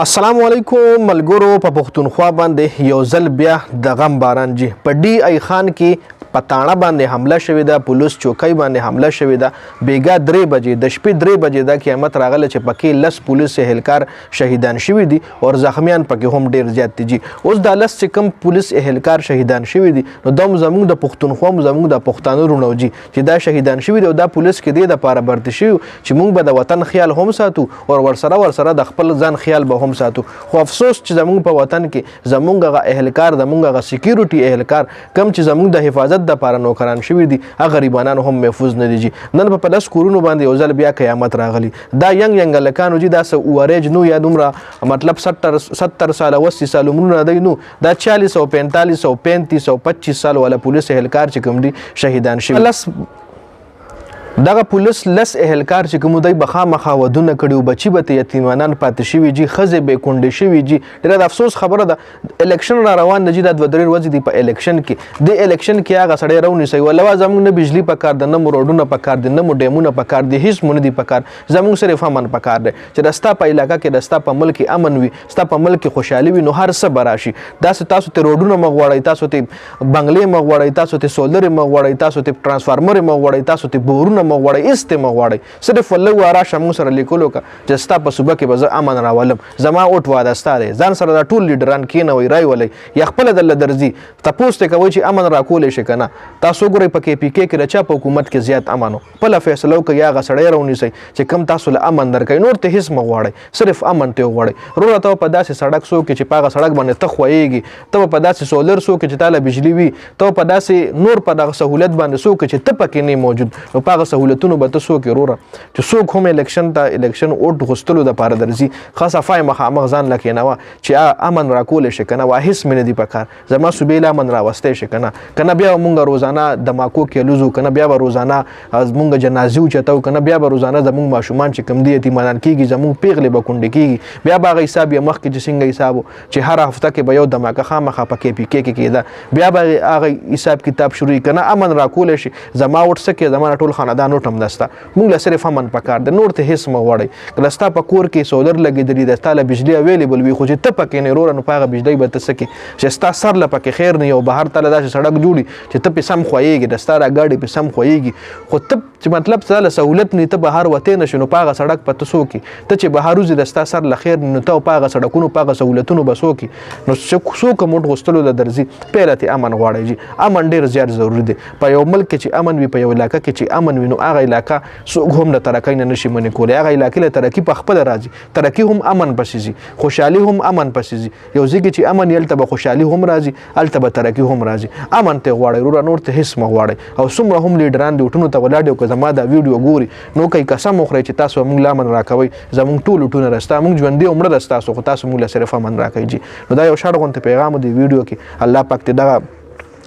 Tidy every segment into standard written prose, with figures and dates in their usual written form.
السلام علیکم ملګرو په پښتونخوا باندې یو ځل بیا د غم باران جي په ډي ای خان کې پتاڼه باندې حمله شوې ده، پولیس چوکۍ باندې حمله شوې ده. بیګا 3 بجې د شپې 3 بجې دا قیامت راغله چې پکې 10 پولیس اهلکار شهیدان شوي دي او زخمیان پکې هم ډیر زیات دي. اوس دا 10 چې کوم پولیس اهلکار شهیدان شوي دي نو دا زموږ د پښتونخوا زموږ د پښتانه رونو جي چې دا شهیدان شوي دي او دا پولیس کې دي د لپاره برته شي چې موږ به د وطن خیال هم ساتو او ورسره د خپل ځان خیال به هم ساتو. خو افسوس چې زموږ په وطن کې زموږ غ اهلکار زموږ غ سکیورټي اهلکار کم چې زموږ د حفاظت د لپاره نوکران شوي دي هغه غریبانان هم محفوظ نه دي. نن په 10 کورونو باندې یو ځل بیا قیامت راغلی. دا ینګ لکانو جي دا اوریج نو یا دومره مطلب 70 سال 80 سال عمرونه دی نو دا 40 او 45 او 35 او 25 سال ولا پولیس اهلکار چې کوم دي شهیدان شوي. دغه پولیس 10 اهلکار چې کوم دی بخامخا ودونه کړي بچي به یتیمانان پاتې شوي جي خزې به کونډې شوي جي. ډېره د افسوس خبره ده الیکشن را روان دی د 2-3 ورځې دی په الیکشن کې د الیکشن کې هغه سړی راونیسي ولوا زموږ نه بجلی په کار د نه روډونه په کار د نه ډیمونه په کار د هیڅ مونږ دی په کار زموږ صرف امن په کار دی چې رستا په علاقې کې رستا په ملک امن وي ستا په ملک خوشحالي وي نو هر څه براشي. دا تاسو ته روډونه مغوړی تاسو ته بنگلې مغوړی تاسو ته سولر مغوړی تاسو ته ترانسفارمر مغوړی تاسو ته بورونه مغوړی است مغوړی صرف ولله ورا شمو سره لیکلو کا چې ستا په صوبه کې به امن راولم زما اوټ واده ستاره ځان سره د ټول لیډران کینوي رای ولای یا خپل د درځي تاسو ته کوي چې امن راکول شي کنه. تاسو ګورئ پکې پی کې رچا په حکومت کې زیات امنو په فیصلو کې یا غسړی راونیسي چې کم تاسو له امن درکې نور ته هیڅ مغوړی صرف امن ته وغوړی. روړه ته په داسې سړک سو کې چې پاغه سړک باندې ته خوېږي ته په داسې سولر سو کې چې تعالی بجلی وي ته په داسې نور په دغه سہولت باندې سو کې چې ته پکې نه موجود نو پاغه سہولتونو به ته سو کې روره چې څوک هم الیکشن اوټ غوښتلو د پاره درځي خاصه فای مخامخ ځان لکه نه چې امن راکول شي کنه واهس مینه دی پکار زما صوبې امن راوستي شي کنه بیا مونږ روزانه د ماکو کې لوزو کنه بیا به روزانه مونږ جنازي چتاو کنه بیا به روزانه زمونږ ماشومان چې کم دي یتیمان کیږي زمونږ پیغلې به کونډې کیږي بیا به حساب یې مخ کې چې څنګه حساب چې هر هفته کې به یو دماکه خامخه پکې پی کې کېده بیا به هغه حساب کتاب شروع کنه امن راکول شي زما وټ سکه زما ټول خاندان وټم دستا مونږ صرف امن پکار د نور ته هیڅ مغوړی کلستا په کور کې سولر لګیدلی د تعالی بجلی اویلیبل وي خو چې ته پکې نه رور نه پاغه بجلی به تسکی چې ستا سر ل پکې خیر نه یو بهر تعالی داسې سړک جوړي چې ته په سم خوېږي د ستاره گاډي په سم خوېږي خو ته چې مطلب تعالی سہولت نه ته بهر وته نشو پاغه سړک په تسو کې ته چې بهر وزي د ستا سر ل خیر نه ته پاغه سړکونو پاغه سہولتونو بسو کې نو څو کوم غوستلو د درځي پیلته امن غواړي جی امن ډیر زیات ضروری دی په یو ملک کې چې امن وي په یو علاقې کې چې امن وي نو هغه علاقې څوک هم د ترقۍ نه نشي منې کولی هغه علاقې له ترقي په خپله راځي ترقي هم امن پسې ځي خوشحالي هم امن پسې ځي یو ځای کې چې امن وي هلته به خوشحالي هم راځي هلته به ترقي هم راځي. امن ته غواړئ وروره نور ته هېڅ مه غواړئ او څومره هم لیډران د وټونو ته ولاړ دي او که زما دا ویډیو ګوري نو کوي قسم وخورئ چې تاسو موږ له امن راکوئ زموږ ټول وټونه رستا موږ ژوندي او مړه رستاسو خو تاسو موږ له صرف امن راکوئ جي. نو دا یو شاړ غونته پیغام دی ویډیو کې الله پاک ته دغه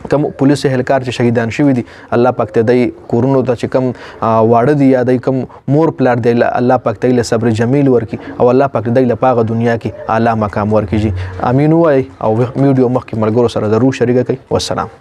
کم پولیس اهلکار چې شهیدان شوي دي الله پاک ته دی کورونو ته چې کم واړه دي یا دی کم مور پلار دی الله پاک ته له صبر جمیل ورکي او الله پاک دی له پاغه دنیا کې اعلی مقام ورکي جي. امين وای او ویډیو مخکې ملګرو سره ضرور شریک کړئ. والسلام.